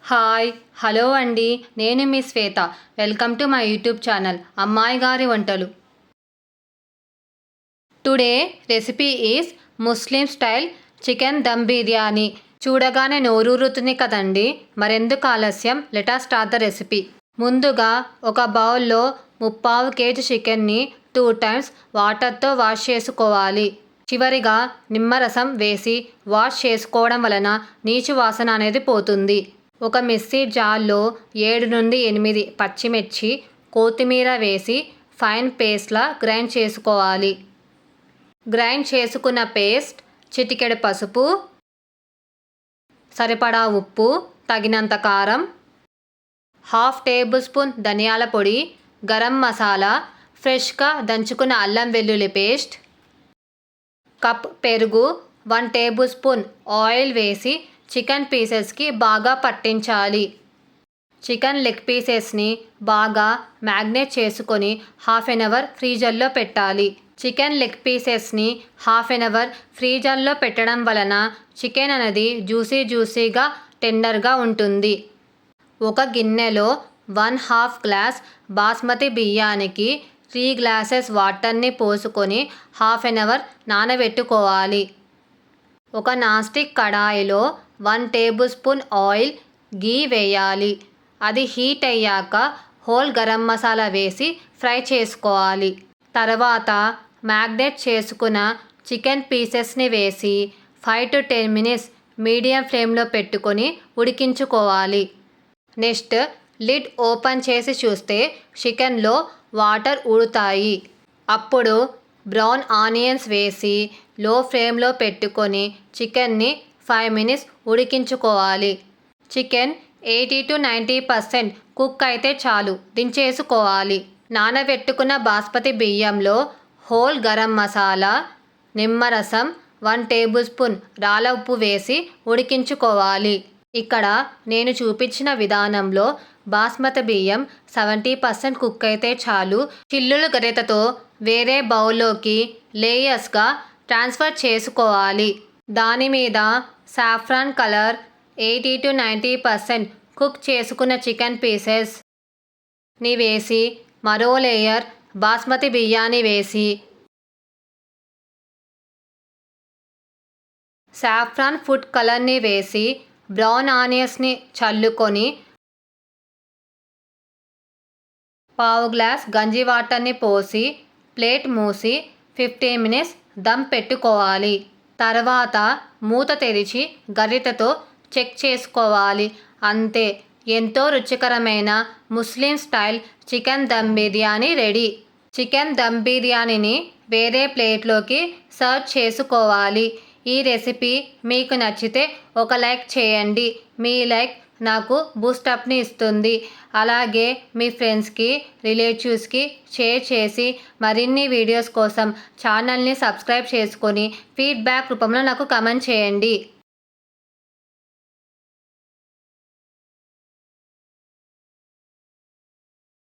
Hi hello అండి, నేను మీ Shweta. Welcome to my YouTube channel అమ్మాయి గారి వంటలు. Today recipe is Muslim style chicken dum biryani. చూడగానే నోరూరుతుంది కదండి. మరెందుకు ఆలస్యం, let us start the recipe. ముందుగా ఒక బౌల్లో 3/4 kg చికెన్ని 2 times వాటర్తో వాష్ చేసుకోవాలి. చివరిగా నిమ్మరసం వేసి వాష్ చేసుకోవడం వలన నీచు వాసన అనేది పోతుంది. ఒక మిక్సీ జార్లో 7 నుండి 8 పచ్చిమిర్చి, కొత్తిమీర వేసి ఫైన్ పేస్ట్లా గ్రైండ్ చేసుకోవాలి. గ్రైండ్ చేసుకున్న పేస్ట్, చిటికెడు పసుపు, సరిపడా ఉప్పు, తగినంత కారం, 1/2 tablespoon ధనియాల పొడి, గరం మసాలా, ఫ్రెష్గా దంచుకున్న అల్లం వెల్లుల్లి పేస్ట్, కప్ పెరుగు, 1 tablespoon ఆయిల్ వేసి చికెన్ పీసెస్కి బాగా పట్టించాలి. చికెన్ లెగ్ పీసెస్ని బాగా మ్యాగ్నేట్ చేసుకొని 1/2 hour ఫ్రీజర్లో పెట్టాలి. చికెన్ లెగ్ పీసెస్ని 1/2 hour ఫ్రీజర్లో పెట్టడం వలన చికెన్ అనేది జ్యూసీగా టెండర్గా ఉంటుంది. ఒక గిన్నెలో 1/2 glass బాస్మతి బియ్యానికి 3 glasses వాటర్ని పోసుకొని 1/2 hour నానబెట్టుకోవాలి. ఒక నాన్స్టిక్ కడాయిలో 1 tablespoon ఆయిల్, గీ వేయాలి. అది హీట్ అయ్యాక హోల్ గరం మసాలా వేసి ఫ్రై చేసుకోవాలి. తర్వాత మ్యాగ్నేట్ చేసుకున్న చికెన్ పీసెస్ని వేసి 5 to 10 minutes మీడియం ఫ్లేమ్లో పెట్టుకొని ఉడికించుకోవాలి. నెక్స్ట్ లిడ్ ఓపెన్ చేసి చూస్తే చికెన్లో వాటర్ ఊడుతాయి. అప్పుడు బ్రౌన్ ఆనియన్స్ వేసి లో ఫ్లేమ్లో పెట్టుకొని చికెన్ని 5 minutes ఉడికించుకోవాలి. చికెన్ 80 to 90% కుక్ అయితే చాలు, దించేసుకోవాలి. నానబెట్టుకున్న బాస్మతి బియ్యంలో హోల్ గరం మసాలా, నిమ్మరసం, 1 tablespoon రాళ్ళ ఉప్పు వేసి ఉడికించుకోవాలి. ఇక్కడ నేను చూపించిన విధానంలో బాస్మతి బియ్యం 70% కుక్ అయితే చాలు. చిల్లులు గరిటెతో వేరే బౌల్లోకి లేయర్స్గా ట్రాన్స్ఫర్ చేసుకోవాలి. దాని మీద సాఫ్రాన్ కలర్, 80 to 90% కుక్ చేసుకున్న చికెన్ పీసెస్ని వేసి మరో లేయర్ బాస్మతి బియ్యాన్ని వేసి సాఫ్రాన్ ఫుడ్ కలర్ని వేసి బ్రౌన్ ఆనియన్స్ని చల్లుకొని 1/2 glass గంజి వాటర్ని పోసి ప్లేట్ మూసి 15 minutes దమ్ పెట్టుకోవాలి. తర్వాత మూత తెరిచి గరిటెతో చెక్ చేసుకోవాలి. అంతే, ఎంతో రుచికరమైన Muslim style chicken dum biryani ready. Chicken dum బిర్యానీని వేరే ప్లేట్లోకి సర్వ్ చేసుకోవాలి. ఈ రెసిపీ మీకు నచ్చితే ఒక లైక్ చేయండి. మీ లైక్ నాకు బూస్టప్ని ఇస్తుంది. అలాగే మీ ఫ్రెండ్స్కి, రిలేటివ్స్కి షేర్ చేసి మరిన్ని వీడియోస్ కోసం ఛానల్ని సబ్స్క్రైబ్ చేసుకొని ఫీడ్బ్యాక్ రూపంలో నాకు కమెంట్ చేయండి.